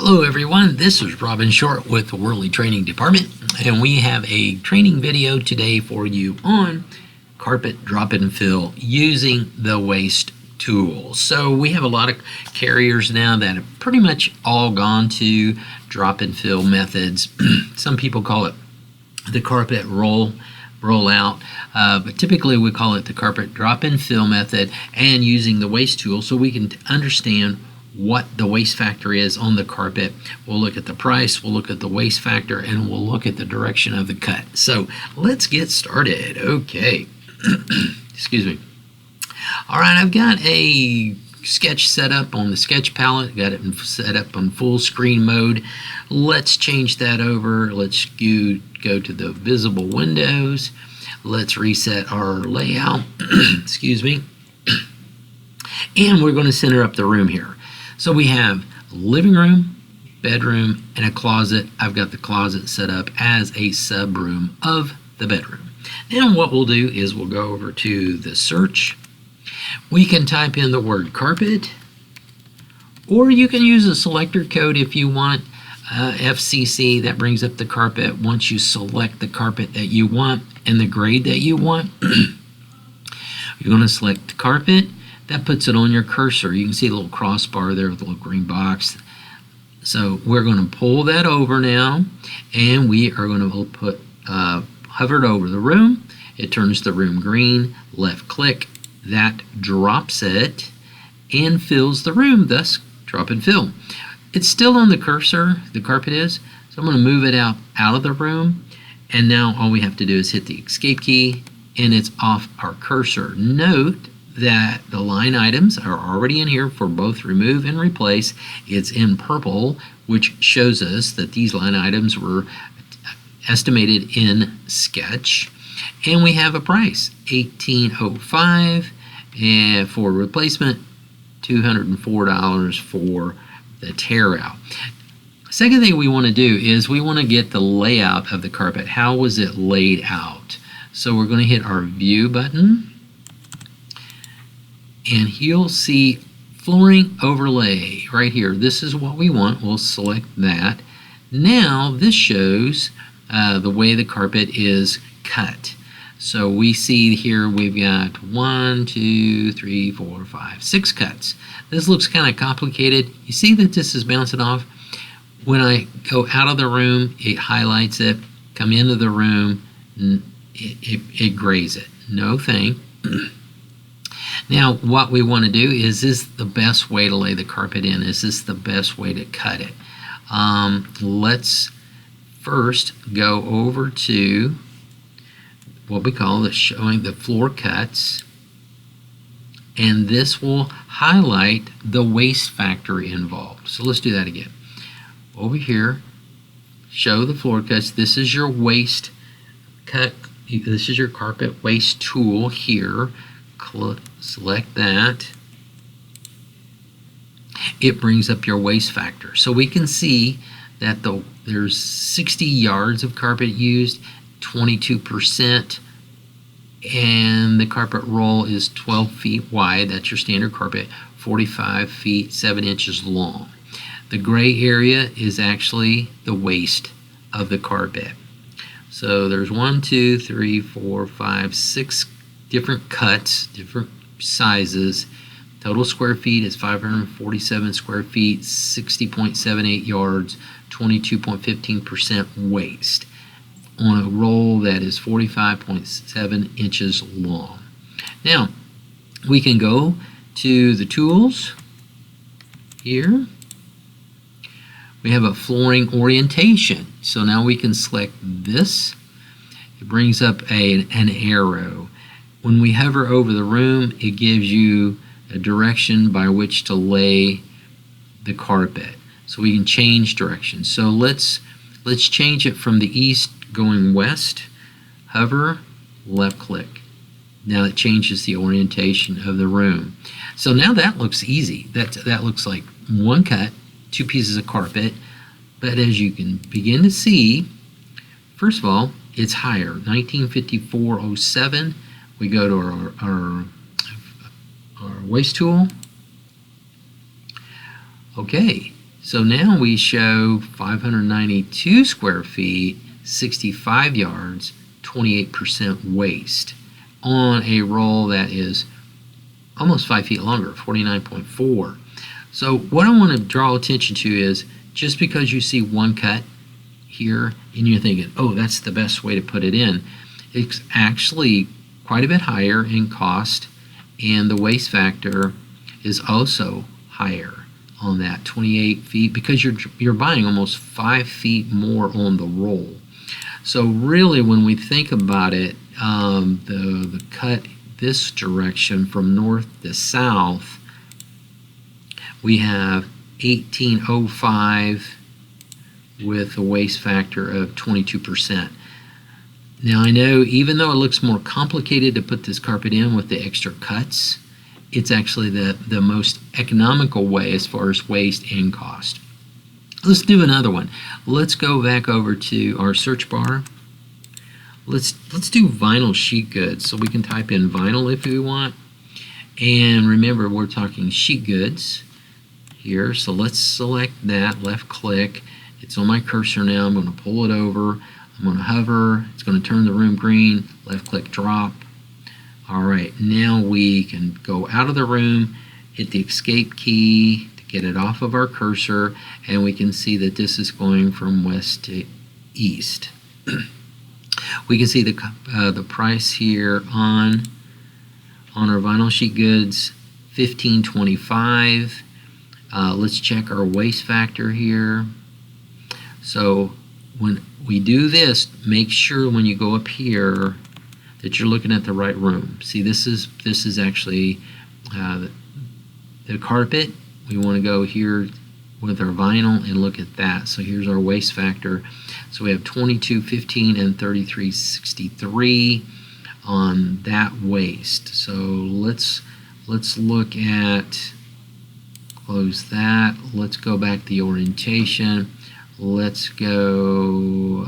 Hello everyone, this is Robin Short with the Worley Training Department, and we have a training video today for you on carpet drop and fill using the waste tool. So we have a lot of carriers now that have pretty much all gone to drop and fill methods. Some people call it the carpet rollout, but typically we call it the carpet drop and fill method, and using the waste tool so we can understand what the waste factor is on the carpet. We'll look at the price, we'll look at the waste factor, and we'll look at the direction of the cut. So let's get started. Okay. Excuse me. All right, I've got a sketch set up on the sketch palette. Got it set up on full screen mode. Let's change that over. Let's go to the visible windows. Let's reset our layout. Excuse me. And we're going to center up the room here. So we have living room, bedroom, and a closet. I've got the closet set up as a sub room of the bedroom. Now what we'll do is we'll go over to the search. We can type in the word carpet, or you can use a selector code if you want. FCC, that brings up the carpet. Once you select the carpet that you want and the grade that you want, you're going to select carpet. That puts it on your cursor. You can see a little crossbar there with a little green box. So we're going to pull that over now, and we are going to put hover it over the room. It turns the room green. Left click. That drops it and fills the room, thus drop and fill. It's still on the cursor, the carpet is, so I'm going to move it out of the room, and now all we have to do is hit the escape key, and it's off our cursor. Note that the line items are already in here for both remove and replace. It's in purple, which shows us that these line items were estimated in Sketch. And we have a price, $18.05, and for replacement, $204 for the tear out. Second thing we want to do is we want to get the layout of the carpet. How was it laid out? So we're going to hit our view button, and you'll see flooring overlay right here. This is what we want. We'll select that. Now this shows the way the carpet is cut. So we see here we've got 1, 2, 3, 4, 5, 6 cuts. This looks kind of complicated. You see that this is bouncing off? When I go out of the room, it highlights it. Come into the room, it grays it. No thing. Now what we want to do is this the best way to lay the carpet in? Is this the best way to cut it? Let's first go over to what we call the showing the floor cuts, and this will highlight the waste factor involved. So let's do that again. Over here, show the floor cuts. This is your waste cut. This is your carpet waste tool here. Select that. It brings up your waste factor. So we can see that there's 60 yards of carpet used, 22%, and the carpet roll is 12 feet wide. That's your standard carpet, 45 feet 7 inches long. The gray area is actually the waste of the carpet. So there's 1, 2, 3, 4, 5, 6 different cuts, different sizes. Total square feet is 547 square feet, 60.78 yards, 22.15% waste on a roll that is 45.7 inches long. Now we can go to the tools here. We have a flooring orientation. So now we can select this. It brings up an arrow. When we hover over the room, it gives you a direction by which to lay the carpet. So we can change direction. So let's change it from the east going west. Hover, left click. Now it changes the orientation of the room. So now that looks easy. That looks like one cut, 2 pieces of carpet. But as you can begin to see, first of all, it's higher, 1954.07. We go to our waste tool. Okay, So now we show 592 square feet, 65 yards, 28% waste on a roll that is almost 5 feet longer, 49.4. So what I want to draw attention to is just because you see one cut here and you're thinking, oh, that's the best way to put it in, it's actually quite a bit higher in cost, and the waste factor is also higher on that 28 feet because you're buying almost 5 feet more on the roll. So really, when we think about it, the cut this direction from north to south, we have 1805 with a waste factor of 22%. Now I know even though it looks more complicated to put this carpet in with the extra cuts, it's actually the most economical way as far as waste and cost. Let's do another one. Let's go back over to our search bar. Let's do vinyl sheet goods. So we can type in vinyl if we want. And remember, we're talking sheet goods here. So let's select that, left click. It's on my cursor now. I'm going to pull it over. I'm going to hover. It's going to turn the room green. Left click, drop. All right, now we can go out of the room, hit the escape key to get it off of our cursor, and we can see that this is going from west to east. We can see the price here on our vinyl sheet goods, $15.25. Let's check our waste factor here. So when we do this, make sure when you go up here that you're looking at the right room. See, this is actually the carpet. We want to go here with our vinyl and look at that. So here's our waste factor. So we have 22.15 and 33.63 on that waste. So let's look at, close that. Let's go back to the orientation. Let's go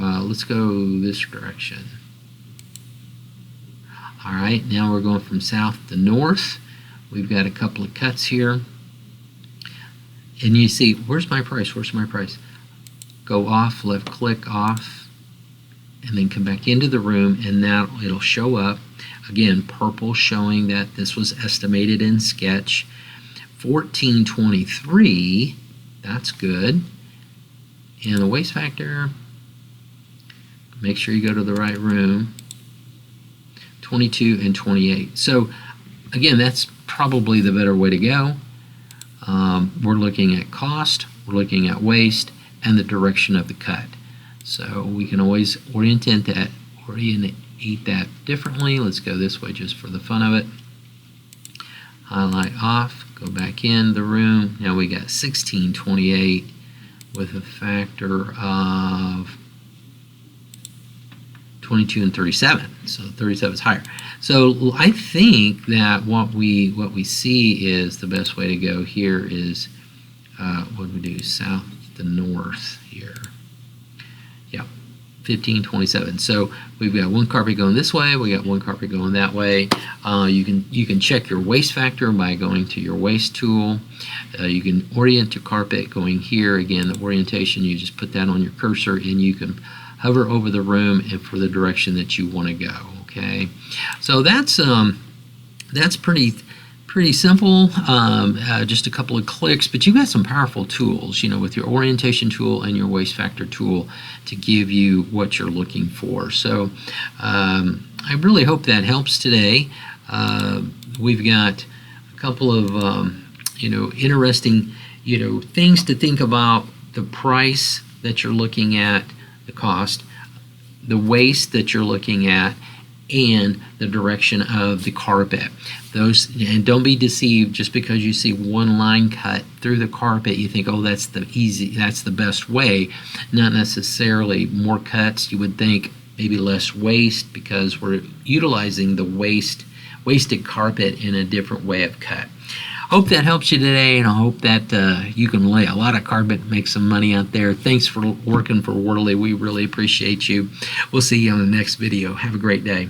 this direction. All right, now we're going from south to north. We've got a couple of cuts here. And you see, where's my price? Where's my price? Go off, left click off, and then come back into the room, and now it'll show up. Again, purple showing that this was estimated in Sketch. $14.23, that's good. And the waste factor, make sure you go to the right room. 22 and 28. So again, that's probably the better way to go. We're looking at cost, we're looking at waste, and the direction of the cut. So we can always orientate that differently. Let's go this way just for the fun of it. Highlight off, go back in the room. Now we got 1628 with a factor of 22 and 37, so 37 is higher. So I think that what we see is the best way to go here is what do we do? South to north here. Yeah, 1527. So we've got one carpet going this way. We got one carpet going that way. You can check your waste factor by going to your waste tool. You can orient your carpet going here. Again, the orientation, you just put that on your cursor and you can hover over the room and for the direction that you want to go. Okay, so that's pretty simple. Just a couple of clicks, but you've got some powerful tools, you know, with your orientation tool and your waste factor tool to give you what you're looking for. So I really hope that helps today. We've got a couple of interesting things to think about: the price that you're looking at, the cost, the waste that you're looking at, and the direction of the carpet. And don't be deceived just because you see one line cut through the carpet, you think, oh, that's the best way. Not necessarily. More cuts, you would think maybe less waste, because we're utilizing the wasted carpet in a different way of cut. Hope that helps you today, and I hope that you can lay a lot of carpet and make some money out there. Thanks for working for Worley. We really appreciate you. We'll see you on the next video. Have a great day.